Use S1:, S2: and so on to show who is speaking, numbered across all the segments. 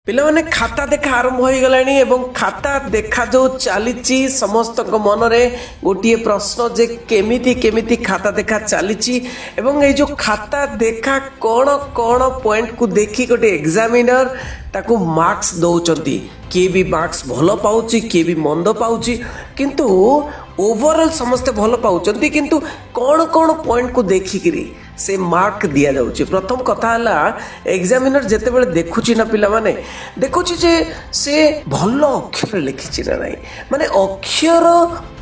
S1: पिला माने खाता देखा आरंभ हो गलानी एवं खाता देखा जो चली समस्त मनरे गोटे प्रश्न जे केमिति केमिति खाता देखा चली एवं ये जो खाता देखा कौन कौन पॉइंट को देखी गोटे एग्जामिनर ताकू मार्क्स दौरान किए भी मार्क्स भल पाउची किए भी मंद पाउची किंतु ओवरऑल समस्ते भल पाउचंती किंतु कौन कौन पॉइंट को देखिकी से मार्क दिया जाउची। प्रथम कथा हला एग्जामिनर जेते बेले देखुची ना पिला माने देखुची जे से भल अक्षर लिखिची ना नाही माने अक्षर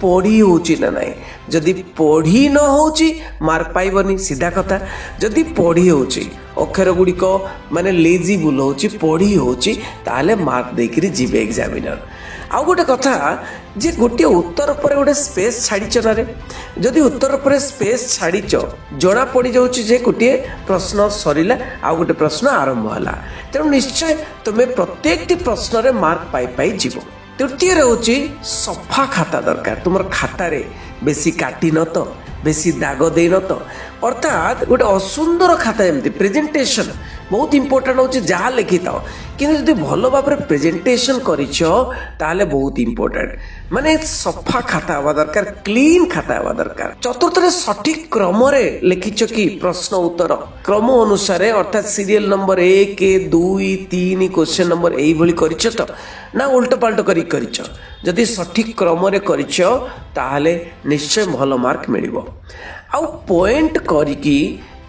S1: पढ़ी होची ना नाही जदि पढ़ी न होची मार्क पाइबनी सीधा कथा जदि पढ़ी होची अक्षर गुड़िक माने लेजिबुल होची पढ़ी होची ताले मार्क देकरी जीवे एग्जामिनर। आउ गोटे कथा जे गोटे उत्तर पर गोटे स्पेस छाड़ीच ना रे जदि उत्तर पर स्पेस छाड़ीच जना पड़ी जाउची जे गोटे प्रश्न सरिला आउ गोटे प्रश्न आरंभ होला तेणु निश्चय तुम्हें प्रत्येक प्रश्न रे मार्क पाई पाई जीवो। तृतीय होची सफा खाता दरकार तुम खाता रे बेसी काटी न तो बेसी दाग दे न तो अर्थात गोटे असुंदर खाता एमती प्रेजेंटेशन बहुत इंपोर्टेंट होची जहाँ लिखि था किंतु जदि भल भाव प्रेजेंटेशन करिछ ताले बहुत इंपोर्टेंट माने सफा खाता हवा दरकार क्लीन खाता हवा दरकार। चतुर्थ सठिक क्रम रे लिखिछ कि प्रश्न उत्तर क्रम अनुसार अर्थात सीरियल नंबर 1 2 3 क्वेश्चन नंबर एई भली करिछ तो ना उल्टा पाल्ट करिछ जदि सठिक क्रम रे करिछ ताले निश्चय भल मार्क मिलिबो। आउ पॉइंट करिकी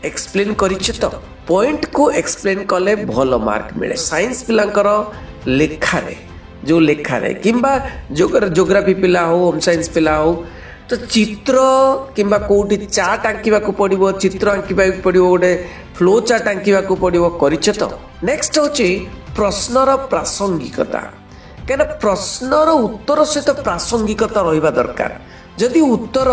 S1: एक्सप्लेन करिछ तो पॉइंट को एक्सप्लेन कले भल मार्क मिले। साइंस पिलांकर लेखारे जो लेखारे किंबा जोग्राफी पिला हो होम साइंस पिला हो तो चित्र किंबा कोठी चार्ट आंकिबा को पड़िबो चित्र आंकिबा को पड़िबो गोटे फ्लो चार्ट आंकिबा को पड़िबो करिछ तो। नेक्स्ट होची प्रश्नर प्रासंगिकता केना प्रश्नर उत्तर सहित प्रासंगिकता रहिबा दरकार जदि उत्तर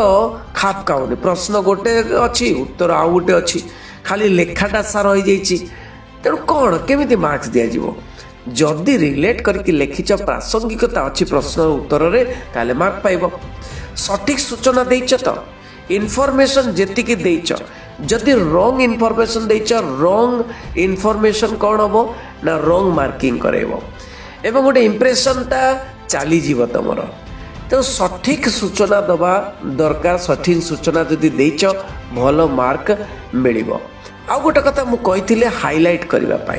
S1: खाप खाउनी प्रश्न गोटे अच्छी उत्तर आउ गोटे अच्छी खाली लेखाटा सार हो जाइए तेणु कौन केमिति मार्क्स दिया जीवो जदि रिलेट करके लिखिच प्रासंगिकता अच्छी प्रश्न उत्तर रे ताले मार्क पाइबो। सठिक सूचना देइछ तो इनफॉरमेशन जेतिकी देइछ जदि रॉन्ग इनफॉरमेशन देइछ रॉन्ग इनफॉरमेशन कौन हबो ना रॉन्ग मार्किंग करेबो एवं गोटे इंप्रेशनटा चली जीव तमर तो सठिक सूचना दबा दरकार सठिक सूचना जदि देइछ भल मार्क मिलिबो। आउ गोटे कथा मु कहिथिले हाइलाइट करिवा पाई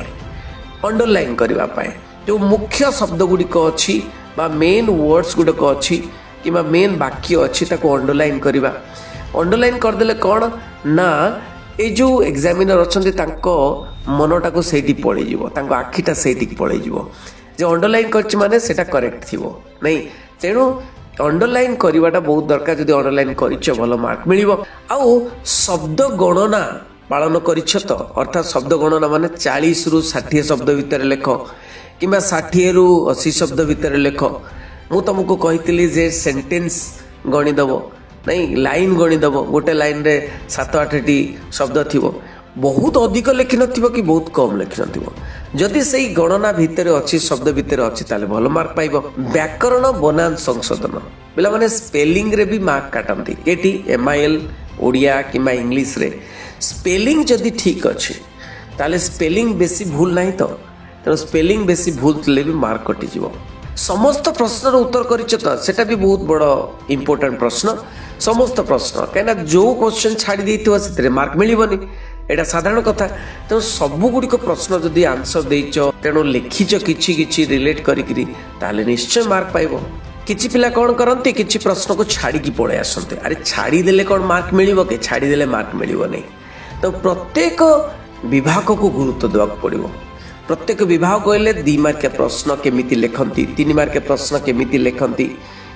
S1: अंडरलाइन करिवा पाई जो मुख्य शब्द गुड़िक अच्छी बा मेन वर्ड्स गुड़िक अच्छी कि मेन वाक्य अच्छी ताको अंडरलाइन करिवा अंडरलाइन करदेले कौन ना ए जो एग्जामिनर अच्छे तांको मनटा को सेठी पड़े जीवो तांको आखिटा सेठी पड़े जीवो जो अंडरलाइन करछि माने सेटा करेक्ट थिवो नहीं तेणु अंडरलाइन करवाटा बहुत दरकार जदि अंडरलाइन करिछ भल मार्क मिलिबो। आउ शब्द गणना पालन करिछ तो अर्थात शब्द गणना माने 40 रु 60 शब्द भीतर लेख किंबा 60 रु 80 शब्द भीतर लेख मु तुमको कहितली जे सेंटेंस गणि दबो नहीं लाइन गणि दबो गोटे लाइन रे 7-8 टी शब्द थिवो बहुत अधिक लिखि नथिबो कि बहुत कम लिखि नथिबो जदि सही गणना भितर अच्छी शब्द भितर अच्छी ताले भल मार्क पाइबो। व्याकरण बनान संशोधन पिला माने स्पेलिंग रे भी मार्क काटंती केटी MIL ओडिया किंबा इंग्लिश रे स्पेलिंग जदि ठीक अच्छी ताले स्पेलिंग बेसी भूल नहीं तो स्पेलिंग बेसी भूल ले भी मार्क कटि जीवो। समस्त प्रश्नर उत्तर करिछ तो सेटा भी बहुत बड़ इंपोर्टेंट प्रश्न समस्त प्रश्न कहिना जो क्वेश्चन छाड़ी देइथिबो सेतरे मार्क मिलिबनी एटा साधारण कथा तो सबु गुड़िक प्रश्न जदि आंसर देइछ तेणु लिखिछ किछि किछि रिलेट करिकरी ताले निश्चय मार्क पाइबो। किछि पिला कौन करंती किछि प्रश्न को छाड़ी की पड़े आसंते अरे छाड़ी देले कौन मार्क मिलिबो के छाड़ी देले मार्क मिलिबो नहीं तो प्रत्येक विभाग को गुरुत्व देवाक पड़िबो। प्रत्येक विभाग कहले 2 मार्क प्रश्न केमिति लेखंती 3 मार्क प्रश्न केमिति लेखंती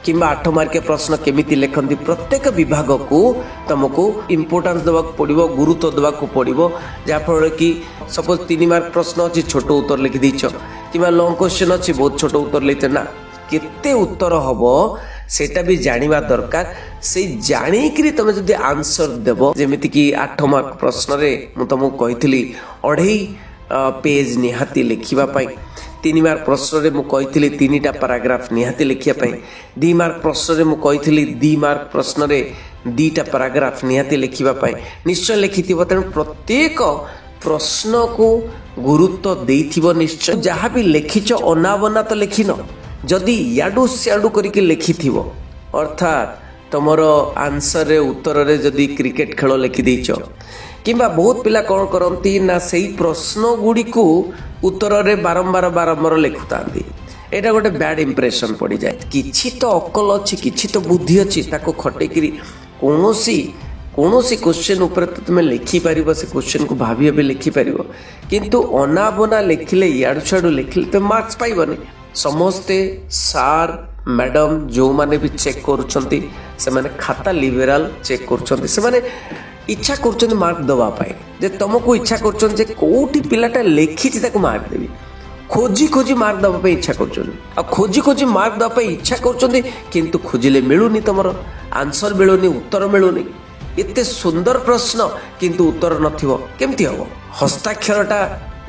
S1: किंबा 8 मार्क प्रश्न केमिति लेखंती प्रत्येक विभाग को तुमको इंपोर्टेंस देवाक पड़िबो गुरुत्व देवाक पड़िबो जा फल कि सपोज 3 मार्क प्रश्न अच्छी छोट उत्तर लिखि दैछ किंबा लॉन्ग क्वेश्चन अच्छी बहुत छोट उत्तर लिखते ना केते उत्तर हबो सेटा भी जानिबा दरकार से जानिकरी तमे जदि आंसर देबो जेमिति कि 8 मार्क प्रश्न रे मु तुमको कहितली 2.5 पेज निहाती लिखिबा पाई 3 मार्क प्रश्न रे मु कहितली 3टा पैराग्राफ निहाती लिखिया पाई 2 मार्क प्रश्न रे मु कहितली 2 मार्क प्रश्न रे 2टा पैराग्राफ निहाती लिखिबा पाई निश्चय लिखिथिबो तेणु प्रत्येक प्रश्न को ଗୁରୁତ୍ୱ ଦେଇଥିବ ନିଶ୍ଚୟ। ଯାହା ବି ଲେଖିଛ ଅନାବନା ତ ଲେଖିନ, ଯଦି ଇଆଡ଼ୁ ସିଆଡ଼ୁ କରିକି ଲେଖିଥିବ, ଅର୍ଥାତ୍ ତୁମର ଆନ୍ସରରେ ଉତ୍ତରରେ ଯଦି କ୍ରିକେଟ ଖେଳ ଲେଖିଦେଇଛ, କିମ୍ବା ବହୁତ ପିଲା କ'ଣ କରନ୍ତି ନା ସେଇ ପ୍ରଶ୍ନ ଗୁଡ଼ିକୁ ଉତ୍ତରରେ ବାରମ୍ବାର ଲେଖୁଥାନ୍ତି। ଏଇଟା ଗୋଟେ ବ୍ୟାଡ୍ ଇମ୍ପ୍ରେସନ୍ ପଡ଼ିଯାଏ। କିଛି ତ ଅକଲ ଅଛି, କିଛି ତ ବୁଦ୍ଧି ଅଛି, ତାକୁ ଖଟେଇକିରି କୌଣସି କ୍ୱେଶ୍ଚିନ୍ ଉପରେ ତ ତୁମେ ଲେଖିପାରିବ, ସେ କ୍ୱେଶ୍ଚିନ୍କୁ ଭାବି ଲେଖିପାରିବ। କିନ୍ତୁ ଅନାବନା ଲେଖିଲେ, ଇଆଡ଼ୁ ସିଆଡ଼ୁ ଲେଖିଲେ ତୁମେ ମାର୍କସ୍ ପାଇବନି। ସମସ୍ତେ ସାର୍ ମ୍ୟାଡ଼ମ୍ ଯେଉଁମାନେ ବି ଚେକ୍ କରୁଛନ୍ତି, ସେମାନେ ଖାତା ଲିବେରାଲ୍ ଚେକ୍ କରୁଛନ୍ତି। ସେମାନେ ଇଚ୍ଛା କରୁଛନ୍ତି ମାର୍କ ଦେବା ପାଇଁ, ଯେ ତୁମକୁ ଇଚ୍ଛା କରୁଛନ୍ତି ଯେ କେଉଁଠି ପିଲାଟା ଲେଖିଛି ତାକୁ ମାର୍କ ଦେବି। ଖୋଜି ମାର୍କ ଦେବା ପାଇଁ ଇଚ୍ଛା କରୁଛନ୍ତି, ଆଉ ଖୋଜି ମାର୍କ ଦେବା ପାଇଁ ଇଚ୍ଛା କରୁଛନ୍ତି, କିନ୍ତୁ ଖୋଜିଲେ ମିଳୁନି, ତୁମର ଆନ୍ସର ମିଳୁନି, ଉତ୍ତର ମିଳୁନି। ଏତେ ସୁନ୍ଦର ପ୍ରଶ୍ନ କିନ୍ତୁ ଉତ୍ତର ନଥିବ କେମିତି ହେବ? ହସ୍ତାକ୍ଷରଟା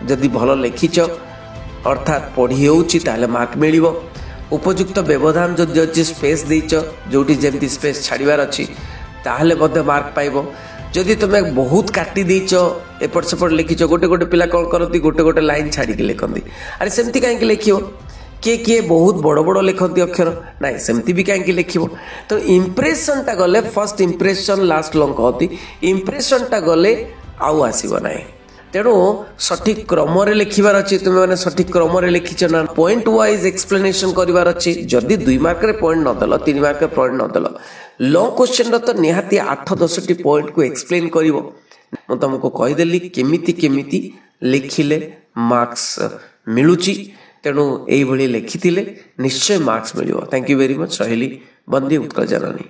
S1: ଯଦି ଭଲ ଲେଖିଛ, ଅର୍ଥାତ୍ ପଢ଼ି ହେଉଛି, ତାହେଲେ ମାର୍କ ମିଳିବ। ଉପଯୁକ୍ତ ବ୍ୟବଧାନ ଯଦି ଅଛି, ସ୍ପେସ୍ ଦେଇଛ, ଯେଉଁଠି ଯେମିତି ସ୍ପେସ୍ ଛାଡ଼ିବାର ଅଛି, ତାହେଲେ ମଧ୍ୟ ମାର୍କ ପାଇବ। ଯଦି ତୁମେ ବହୁତ କାଟି ଦେଇଛ, ଏପଟ ସେପଟ ଲେଖିଛ, ଗୋଟେ ପିଲା କ'ଣ କରନ୍ତି, ଗୋଟେ ଲାଇନ୍ ଛାଡ଼ିକି ଲେଖନ୍ତି। ଆରେ ସେମିତି କାହିଁକି ଲେଖିବ? କିଏ ବହୁତ ବଡ଼ ଲେଖନ୍ତି ଅକ୍ଷର, ନାଇଁ ସେମିତି ବି କାହିଁକି ଲେଖିବ? ତ ଇମ୍ପ୍ରେସନ୍ଟା ଗଲେ, ଫାର୍ଷ୍ଟ ଇମ୍ପ୍ରେସନ୍ ଲାଷ୍ଟ ଲଙ୍ଗ କହନ୍ତି, ଇମ୍ପ୍ରେସନ୍ଟା ଗଲେ ଆଉ ଆସିବ ନାହିଁ। ତେଣୁ ସଠିକ୍ କ୍ରମରେ ଲେଖିବାର ଅଛି। ତୁମେମାନେ ସଠିକ୍ କ୍ରମରେ ଲେଖିଛ ନା, ପଏଣ୍ଟ ୱାଇଜ୍ ଏକ୍ସପ୍ଲେନେସନ୍ କରିବାର ଅଛି। ଯଦି 2 ମାର୍କରେ ପଏଣ୍ଟ ନଦେଲ, 3 ମାର୍କରେ ପଏଣ୍ଟ ନଦେଲ, ଲଙ୍ଗ କ୍ୱେଶ୍ଚିନ୍ର ତ ନିହାତି 8-10ଟି ପଏଣ୍ଟକୁ ଏକ୍ସପ୍ଲେନ୍ କରିବ। ମୁଁ ତୁମକୁ କହିଦେଲି କେମିତି ଲେଖିଲେ ମାର୍କସ୍ ମିଳୁଛି। ତେଣୁ ଏଇଭଳି ଲେଖିଥିଲେ ନିଶ୍ଚୟ ମାର୍କସ୍ ମିଳିବ। Thank you very much. ରହିଲି। ବନ୍ଦେ ଉତ୍କଳ ଜନନୀ।